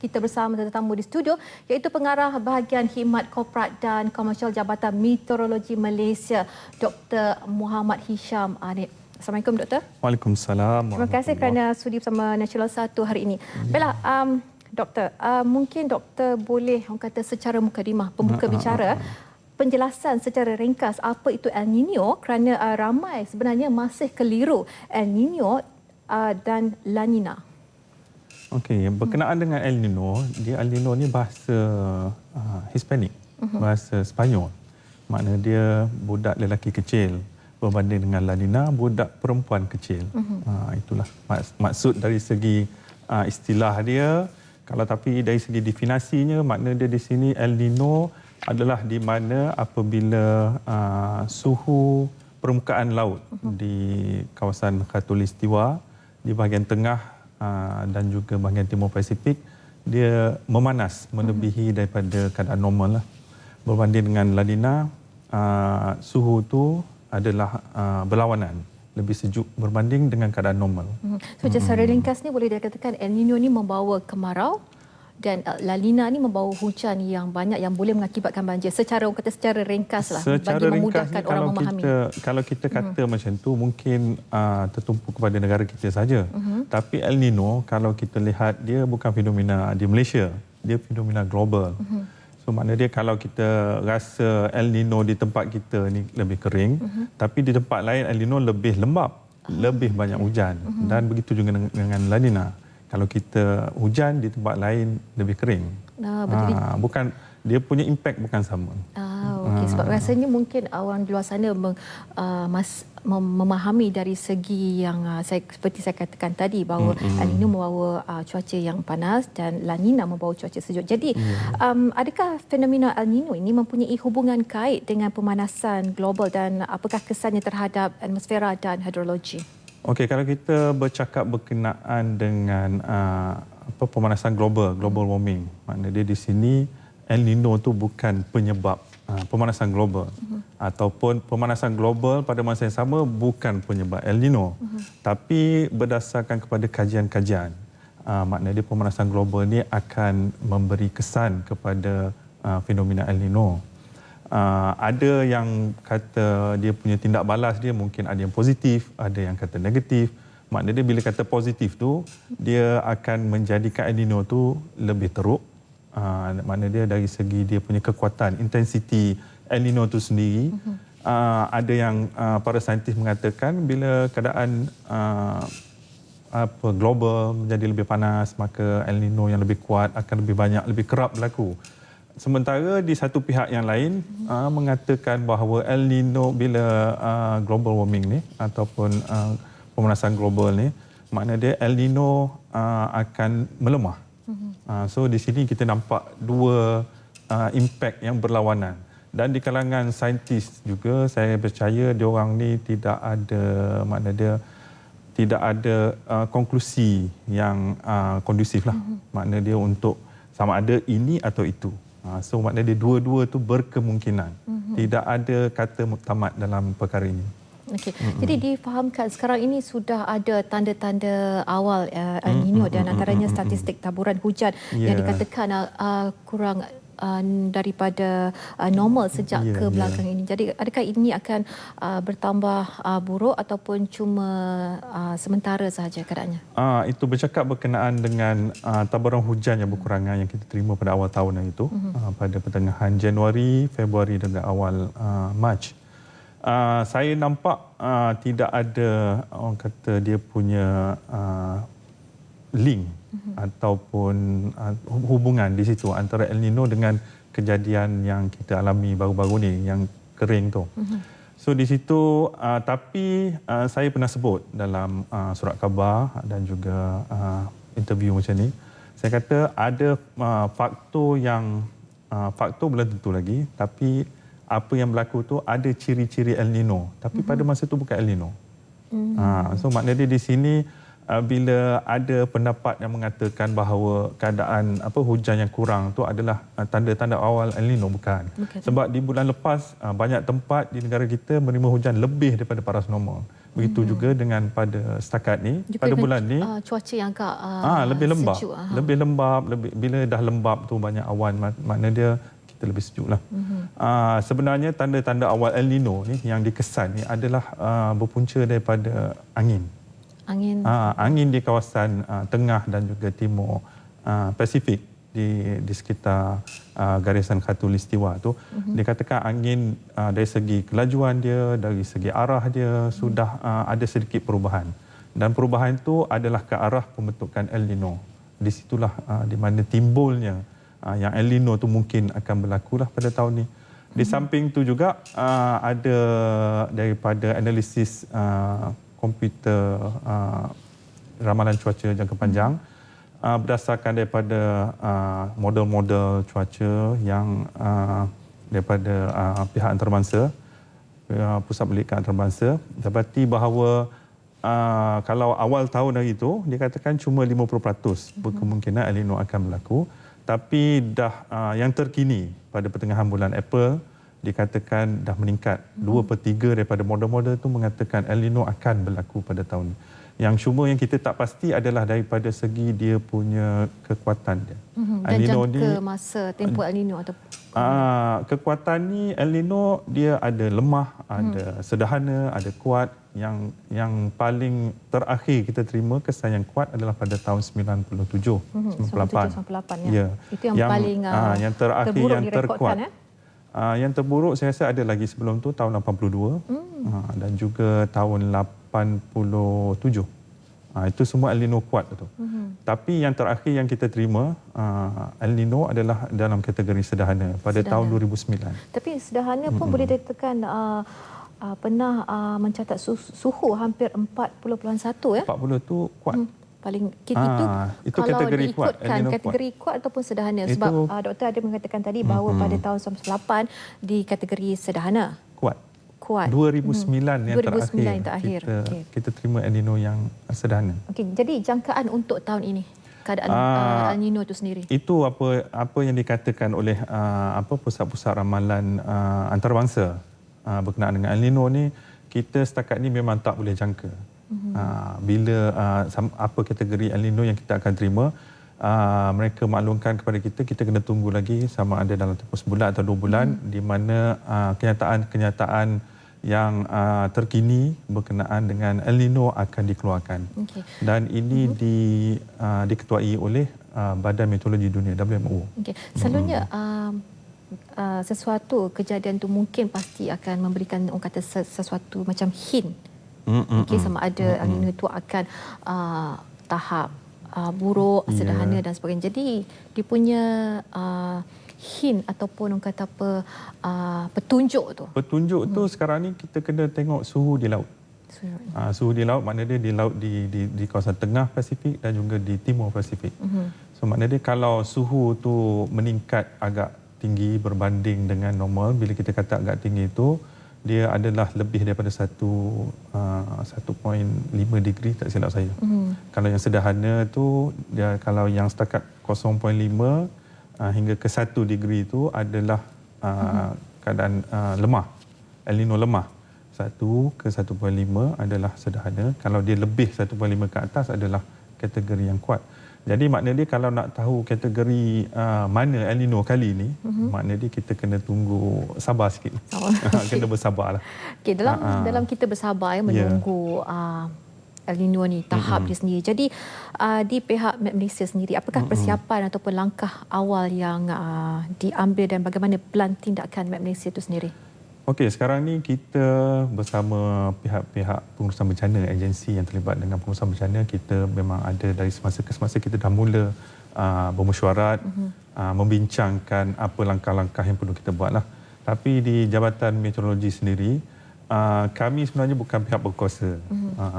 kita bersama tetamu di studio iaitu Pengarah Bahagian Khidmat Korporat dan Komersial Jabatan Meteorologi Malaysia, Dr. Muhammad Hisham Arif. Assalamualaikum Doktor. Waalaikumsalam. Terima kasih kerana sudi bersama Nasional 1 hari ini. Baiklah, Doktor, mungkin Doktor boleh orang kata secara mukadimah pembuka bicara penjelasan secara ringkas apa itu El Nino kerana ramai sebenarnya masih keliru El Nino dan La Nina. Okey, berkenaan dengan El Nino, El Nino ni bahasa Hispanik, bahasa Sepanyol. Makna dia budak lelaki kecil berbanding dengan La Nina budak perempuan kecil. Itulah maksud dari segi istilah dia. Kalau tapi dari segi definisinya, makna dia di sini El Nino adalah di mana apabila suhu permukaan laut di kawasan Khatulistiwa di bahagian tengah dan juga bahagian timur Pasifik dia memanas melebihi daripada keadaan normal lah. Berbanding dengan La Nina, suhu itu adalah berlawanan, lebih sejuk berbanding dengan keadaan normal. So secara ringkas ni boleh dikatakan El Nino ni membawa kemarau dan La Nina ni membawa hujan yang banyak yang boleh mengakibatkan banjir. Secara orang kata secara ringkas lah bagi memudahkan orang memahami. Kalau kita kata macam tu mungkin tertumpu kepada negara kita saja. Tapi El Nino kalau kita lihat dia bukan fenomena di Malaysia, dia fenomena global. So makna dia kalau kita rasa El Nino di tempat kita ni lebih kering, tapi di tempat lain El Nino lebih lembap, lebih banyak hujan dan begitu juga dengan La Nina. Kalau kita hujan di tempat lain lebih kering. Bukan dia punya impact bukan sama. Okey, sebab rasanya mungkin orang di luar sana memahami dari segi yang seperti saya katakan tadi bahawa El Nino membawa cuaca yang panas dan La Nina membawa cuaca sejuk. Jadi adakah fenomena El Nino ini mempunyai hubungan kait dengan pemanasan global dan apakah kesannya terhadap atmosfera dan hidrologi? Okey, kalau kita bercakap berkenaan dengan pemanasan global warming, makna dia di sini El Nino tu bukan penyebab pemanasan global ataupun pemanasan global pada masa yang sama bukan penyebab El Nino. Tapi berdasarkan kepada kajian-kajian, makna dia pemanasan global ni akan memberi kesan kepada fenomena El Nino. Ada yang kata dia punya tindak balas dia mungkin ada yang positif, ada yang kata negatif. Maknanya dia bila kata positif tu, dia akan menjadikan El Nino tu lebih teruk. Maknanya dia dari segi dia punya kekuatan, intensiti El Nino tu sendiri. Ada yang para saintis mengatakan bila keadaan global menjadi lebih panas, maka El Nino yang lebih kuat akan lebih banyak, lebih kerap berlaku. Sementara di satu pihak yang lain mengatakan bahawa El Nino bila global warming ni ataupun pemanasan global ni, makna dia El Nino akan melemah. So di sini kita nampak dua impact yang berlawanan. Dan di kalangan saintis juga saya percaya diorang ni tidak ada, makna dia tidak ada konklusi yang kondusif lah. Makna dia untuk sama ada ini atau itu. So maknanya dia dua-dua tu berkemungkinan. Tidak ada kata muktamad dalam perkara ini. Okey. Jadi difahamkan sekarang ini sudah ada tanda-tanda awal El Nino dan antaranya statistik taburan hujan yang dikatakan kurang daripada normal sejak ke belakang ini. Jadi adakah ini akan bertambah buruk ataupun cuma sementara sahaja keadaannya? Itu bercakap berkenaan dengan taburan hujan yang berkurangan yang kita terima pada awal tahun yang itu, pada pertengahan Januari, Februari dan awal Mac. Saya nampak tidak ada orang kata dia punya link ataupun hubungan di situ antara El Nino dengan kejadian yang kita alami baru-baru ni yang kering tu. So di situ tapi saya pernah sebut dalam surat khabar dan juga interview macam ni, saya kata ada faktor belum tentu lagi, tapi apa yang berlaku tu ada ciri-ciri El Nino, tapi pada masa tu bukan El Nino. So maknanya dia di sini bila ada pendapat yang mengatakan bahawa keadaan hujan yang kurang tu adalah tanda-tanda awal El Nino, bukan. Sebab di bulan lepas banyak tempat di negara kita menerima hujan lebih daripada paras normal. Begitu juga dengan pada setakat ni, Juga pada dengan bulan ni cuaca yang agak lebih lembab. sejuk. Lebih lembab, bila dah lembab tu banyak awan, makna dia kita lebih sejuk lah. Sebenarnya tanda-tanda awal El Nino ni yang dikesan ni adalah berpunca daripada angin. Angin di kawasan tengah dan juga timur Pasifik di sekitar garisan khatulistiwa tu. Dikatakan angin dari segi kelajuan dia, dari segi arah dia sudah ada sedikit perubahan. Dan perubahan itu adalah ke arah pembentukan El Nino. Di situlah di mana timbulnya yang El Nino tu mungkin akan berlaku lah pada tahun ni. Di samping tu juga ada daripada analisis komputer ramalan cuaca jangka panjang berdasarkan daripada model-model cuaca yang daripada pihak antarabangsa, Pusat Penelitian Antarabangsa, dapati bahawa kalau awal tahun hari itu dikatakan cuma 50% berkemungkinan El Nino akan berlaku, tapi dah yang terkini pada pertengahan bulan April dikatakan dah meningkat 2/3 daripada model-model itu mengatakan El Nino akan berlaku pada tahun ini. Yang cuma yang kita tak pasti adalah daripada segi dia punya kekuatan dia. Dan jangka masa tempoh El Nino atau kekuatan ni El Nino dia ada lemah, ada sederhana, ada kuat. Yang paling terakhir kita terima kesan yang kuat adalah pada tahun 97, 98 ya. Itu yang paling yang terakhir yang terkuat. Yang terburuk saya rasa ada lagi sebelum tu tahun 82 dan juga tahun 87. Itu semua El Nino kuat tu. Tapi yang terakhir yang kita terima El Nino adalah dalam kategori sederhana pada tahun 2009. Tapi sederhana pun boleh dikatakan pernah mencatat suhu hampir 40.1 ya. 40 tu kuat. Paling itu itu kalau kategori kuat, kategori kuat ataupun sederhana. Sebab doktor ada mengatakan tadi bahawa pada tahun 1998 di kategori sederhana. Kuat. 2009 yang terakhir kita terima El Nino yang sederhana. Jadi jangkaan untuk tahun ini keadaan El Nino itu sendiri. Itu apa yang dikatakan oleh pusat-pusat ramalan antarabangsa berkenaan dengan El Nino ni, kita setakat ni memang tak boleh jangka. Bila apa kategori El Nino yang kita akan terima, mereka maklumkan kepada kita kena tunggu lagi sama ada dalam tempoh sebulan atau 2 bulan di mana kenyataan yang terkini berkenaan dengan El Nino akan dikeluarkan. Dan ini diketuai oleh Badan Meteorologi Dunia, WMO. Selalunya sesuatu kejadian tu mungkin pasti akan memberikan orang kata sesuatu macam hint. Sama ada El Nino itu akan tahap buruk, sederhana dan sebagainya. Jadi dia punya hint ataupun orang kata petunjuk tu sekarang ni kita kena tengok suhu di laut. Suhu di laut makna dia di laut di kawasan tengah Pasifik dan juga di timur Pasifik. So makna dia kalau suhu tu meningkat agak tinggi berbanding dengan normal, bila kita kata agak tinggi itu dia adalah lebih daripada 1.5 degree tak silap saya. Kalau yang sederhana tu dia, kalau yang setakat 0.5 hingga ke 1 degree itu adalah keadaan lemah. El Nino lemah. 1 ke 1.5 adalah sederhana. Kalau dia lebih 1.5 ke atas adalah kategori yang kuat. Jadi makna dia kalau nak tahu kategori mana El Nino kali ini, makna dia kita kena tunggu, sabar sikit. Kena bersabarlah. Dalam kita bersabar menunggu El Nino ni tahap dia sendiri. Jadi di pihak Met Malaysia sendiri, apakah persiapan ataupun langkah awal yang diambil dan bagaimana plan tindakan Met Malaysia itu sendiri? Okey, sekarang ni kita bersama pihak-pihak pengurusan bencana, agensi yang terlibat dengan pengurusan bencana, kita memang ada dari semasa ke semasa kita dah mula bermesyuarat, membincangkan apa langkah-langkah yang perlu kita buatlah. Tapi di Jabatan Meteorologi sendiri, kami sebenarnya bukan pihak berkuasa.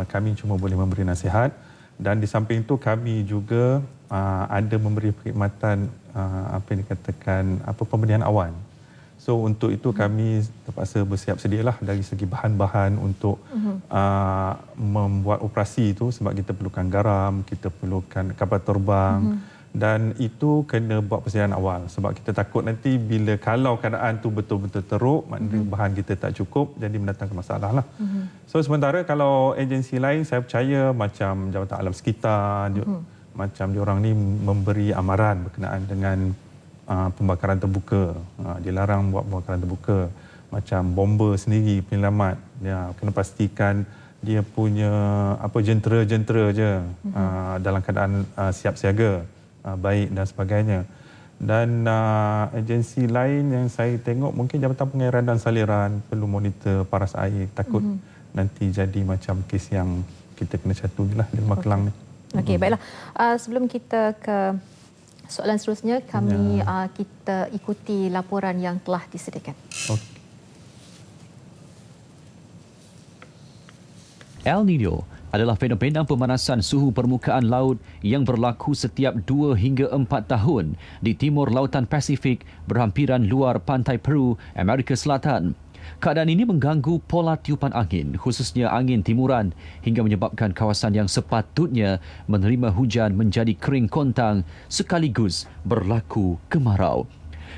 Kami cuma boleh memberi nasihat, dan di samping itu kami juga ada memberi perkhidmatan apa yang dikatakan pemberian awan. So untuk itu kami terpaksa bersiap sedialah dari segi bahan-bahan untuk membuat operasi itu, sebab kita perlukan garam, kita perlukan kapal terbang, Dan itu kena buat persediaan awal sebab kita takut nanti kalau keadaan tu betul-betul teruk, maknanya bahan kita tak cukup, jadi mendatangkan masalah lah. So sementara kalau agensi lain, saya percaya macam Jabatan Alam Sekitar, macam diorang ni memberi amaran berkenaan dengan pembakaran terbuka. Dilarang buat pembakaran terbuka. Macam bomba sendiri, penyelamat, kena pastikan dia punya jentera-jentera je dalam keadaan siap siaga, baik dan sebagainya. Dan agensi lain yang saya tengok mungkin Jabatan Pengairan dan Saliran perlu monitor paras air, takut nanti jadi macam kes yang kita kena catui lah di Magelang ni. Okey, baiklah. Sebelum kita ke soalan seterusnya, kami kita ikuti laporan yang telah disediakan. Okay. El Nino adalah fenomena pemanasan suhu permukaan laut yang berlaku setiap 2 hingga 4 tahun di timur lautan Pasifik berhampiran luar pantai Peru, Amerika Selatan. Keadaan ini mengganggu pola tiupan angin, khususnya angin timuran, hingga menyebabkan kawasan yang sepatutnya menerima hujan menjadi kering kontang sekaligus berlaku kemarau.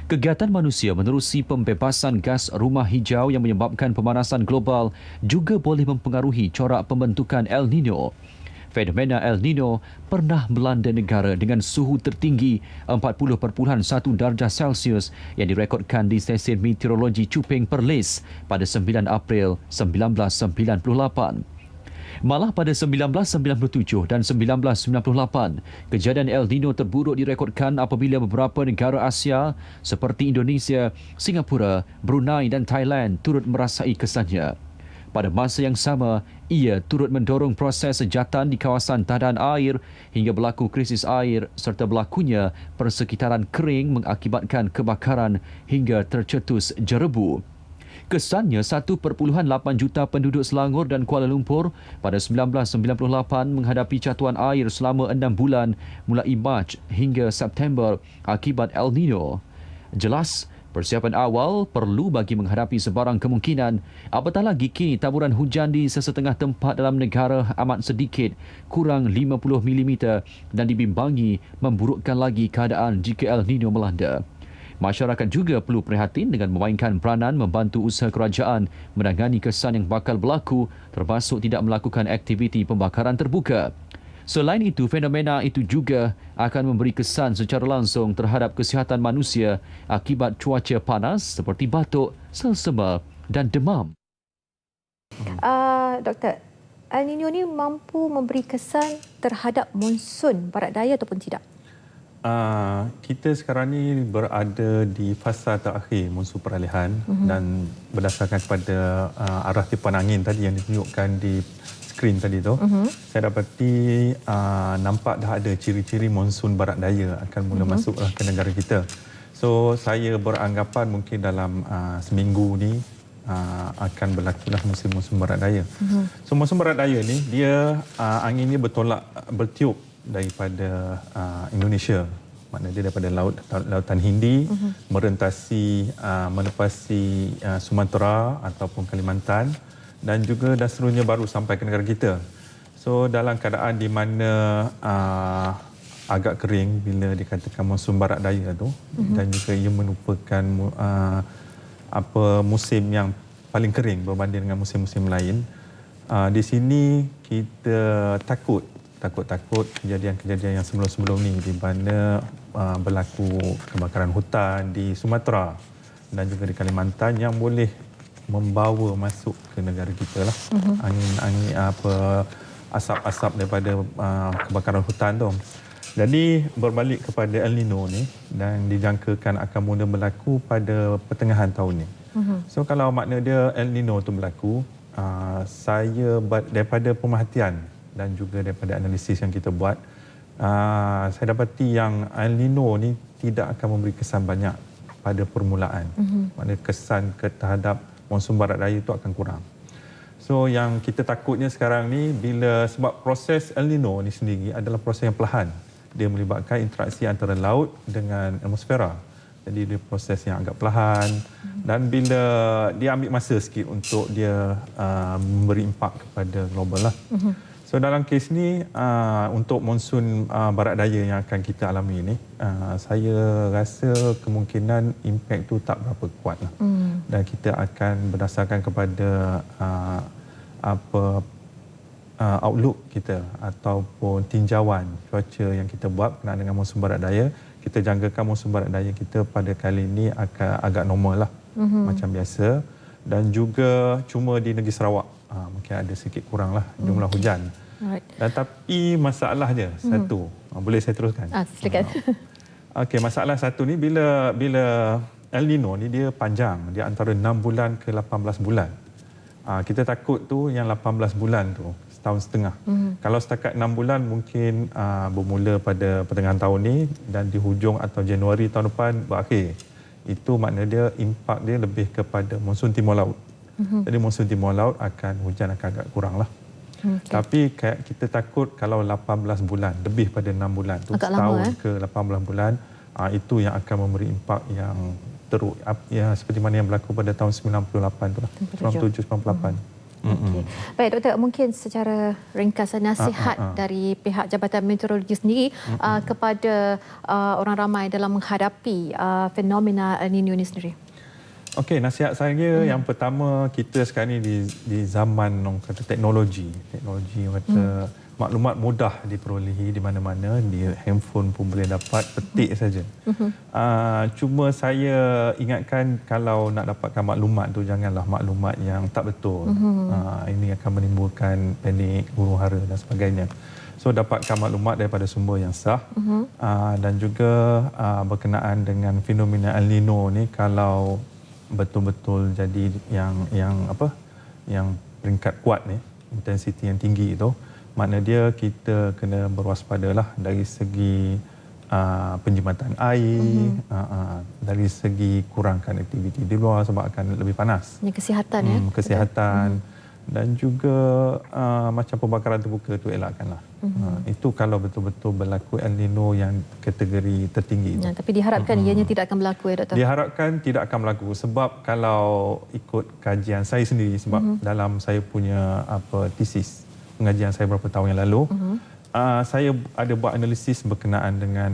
Kegiatan manusia menerusi pembebasan gas rumah hijau yang menyebabkan pemanasan global juga boleh mempengaruhi corak pembentukan El Nino. Fenomena El Nino pernah melanda negara dengan suhu tertinggi 40.1 darjah Celsius yang direkodkan di stesen meteorologi Chupeng Perlis pada 9 April 1998. Malah pada 1997 dan 1998, kejadian El Nino terburuk direkodkan apabila beberapa negara Asia seperti Indonesia, Singapura, Brunei dan Thailand turut merasai kesannya. Pada masa yang sama, ia turut mendorong proses sejatan di kawasan tadan air hingga berlaku krisis air serta berlakunya persekitaran kering mengakibatkan kebakaran hingga tercetus jerebu. Kesannya 1.8 juta penduduk Selangor dan Kuala Lumpur pada 1998 menghadapi catuan air selama 6 bulan mulai Mac hingga September akibat El Nino. Jelas, persiapan awal perlu bagi menghadapi sebarang kemungkinan, apatah lagi kini taburan hujan di sesetengah tempat dalam negara amat sedikit, kurang 50 mm dan dibimbangi memburukkan lagi keadaan jika El Nino melanda. Masyarakat juga perlu prihatin dengan memainkan peranan membantu usaha kerajaan menangani kesan yang bakal berlaku termasuk tidak melakukan aktiviti pembakaran terbuka. Selain itu, fenomena itu juga akan memberi kesan secara langsung terhadap kesihatan manusia akibat cuaca panas seperti batuk, selsema dan demam. Doktor, El Nino ni mampu memberi kesan terhadap monsun barat daya ataupun tidak? Kita sekarang ni berada di fasa terakhir monsun peralihan dan berdasarkan kepada arah tiupan angin tadi yang ditunjukkan di skrin tadi tu, saya dapati nampak dah ada ciri-ciri monsun barat daya akan mula masuk ke negara kita. So saya beranggapan mungkin dalam seminggu ni akan berlakulah musim monsun barat daya. So monsun barat daya ni dia anginnya bertiup daripada Indonesia, maknanya dia daripada lautan Hindi merentasi melepasi Sumatera ataupun Kalimantan dan juga dah seluruhnya baru sampai ke negara kita. So dalam keadaan di mana agak kering bila dikatakan monsun barat daya tu dan juga ia merupakan musim yang paling kering berbanding dengan musim-musim lain. Di sini kita takut kejadian-kejadian yang sebelum-sebelum ni di mana berlaku kebakaran hutan di Sumatera dan juga di Kalimantan yang boleh membawa masuk ke negara kita lah angin asap-asap daripada kebakaran hutan tu. Jadi berbalik kepada El Nino ni dan dijangkakan akan mula berlaku pada pertengahan tahun ni. So kalau makna dia El Nino tu berlaku, saya daripada pemerhatian dan juga daripada analisis yang kita buat, saya dapati yang El Nino ni tidak akan memberi kesan banyak pada permulaan. Maknanya kesan terhadap monsun barat daya itu akan kurang. So yang kita takutnya sekarang ni sebab proses El Nino ni sendiri adalah proses yang perlahan. Dia melibatkan interaksi antara laut dengan atmosfera. Jadi dia proses yang agak perlahan dan bila dia ambil masa sikit untuk dia memberi impak kepada global lah. So dalam kes ni untuk monsun barat daya yang akan kita alami ni, saya rasa kemungkinan impak tu tak berapa kuat lah. Dan kita akan berdasarkan kepada outlook kita ataupun tinjauan cuaca yang kita buat berkenaan dengan monsun barat daya. Kita jangkakan monsun barat daya kita pada kali ini akan agak normal lah, macam biasa. Dan juga cuma di negeri Sarawak mungkin ada sedikit kurang lah jumlah hujan. Alright. Dan tapi masalah dia satu. Boleh saya teruskan? Silakan. Okey, masalah satu ni bila El Nino ni dia panjang, dia antara 6 bulan ke 18 bulan. Kita takut tu yang 18 bulan tu setahun setengah. Kalau setakat 6 bulan mungkin bermula pada pertengahan tahun ni dan di hujung atau Januari tahun depan berakhir. Itu makna dia impak dia lebih kepada monsun timur laut. Jadi monsun timur laut hujan akan agak kurang lah. Tapi kita takut kalau 18 bulan, lebih pada 6 bulan tu, agak setahun lama, ke 18 bulan, itu yang akan memberi impak yang teruk, ya, seperti mana yang berlaku pada tahun 98 tu lah. 97-98. Okay. Baik Doktor, mungkin secara ringkasan nasihat dari pihak Jabatan Meteorologi sendiri kepada orang ramai dalam menghadapi fenomena El Nino ini sendiri. Okey, nasihat saya yang pertama, kita sekarang ni di zaman orang kata teknologi kata maklumat mudah diperolehi di mana-mana, di handphone pun boleh dapat, petik saja. Cuma saya ingatkan kalau nak dapatkan maklumat tu janganlah maklumat yang tak betul. Ini akan menimbulkan panik, huru-hara dan sebagainya. So dapatkan maklumat daripada sumber yang sah. Dan juga berkenaan dengan fenomena El Nino ni, kalau betul-betul jadi yang peringkat kuat ni, intensiti yang tinggi itu, makna dia kita kena berwaspadalah dari segi penjimatan air, dari segi kurangkan aktiviti di luar sebab akan lebih panas. Kesihatan kesihatan. Dan juga macam pembakaran terbuka tu elakkanlah. Itu kalau betul-betul berlaku El Nino yang kategori tertinggi. Tapi diharapkan ianya tidak akan berlaku, ya Doktor? Diharapkan tidak akan berlaku sebab kalau ikut kajian saya sendiri, sebab dalam saya punya tesis pengajian saya beberapa tahun yang lalu, saya ada buat analisis berkenaan dengan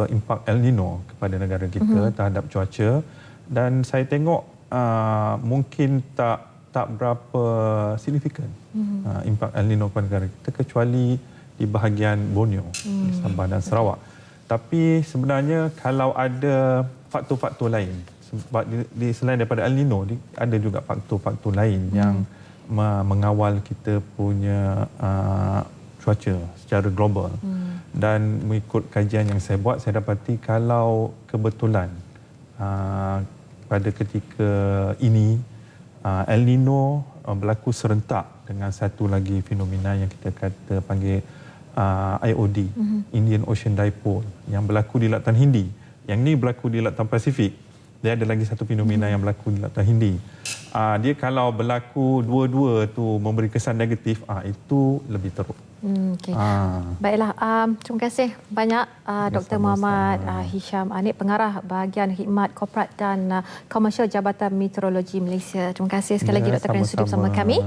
impak El Nino kepada negara kita terhadap cuaca, dan saya tengok mungkin tak berapa signifikan impak El Nino kepada negara kita, kecuali di bahagian Borneo, Sabah dan Sarawak. Tapi sebenarnya kalau ada faktor-faktor lain, sebab selain daripada El Nino, ada juga faktor-faktor lain yang mengawal kita punya cuaca secara global. Dan mengikut kajian yang saya buat, saya dapati kalau kebetulan pada ketika ini El Nino berlaku serentak dengan satu lagi fenomena yang kita panggil IOD, Indian Ocean Dipole, yang berlaku di Lautan Hindi. Yang ni berlaku di Lautan Pasifik. Dia ada lagi satu fenomena yang berlaku di Lautan Hindi. Dia kalau berlaku dua-dua tu memberi kesan negatif, itu lebih teruk. Okay. Baiklah, terima kasih banyak Dr. Muhammad Hisham Anip, Pengarah Bahagian Khidmat Korporat dan Komersial Jabatan Meteorologi Malaysia. Terima kasih sekali lagi Dr. kerana sudi bersama kami.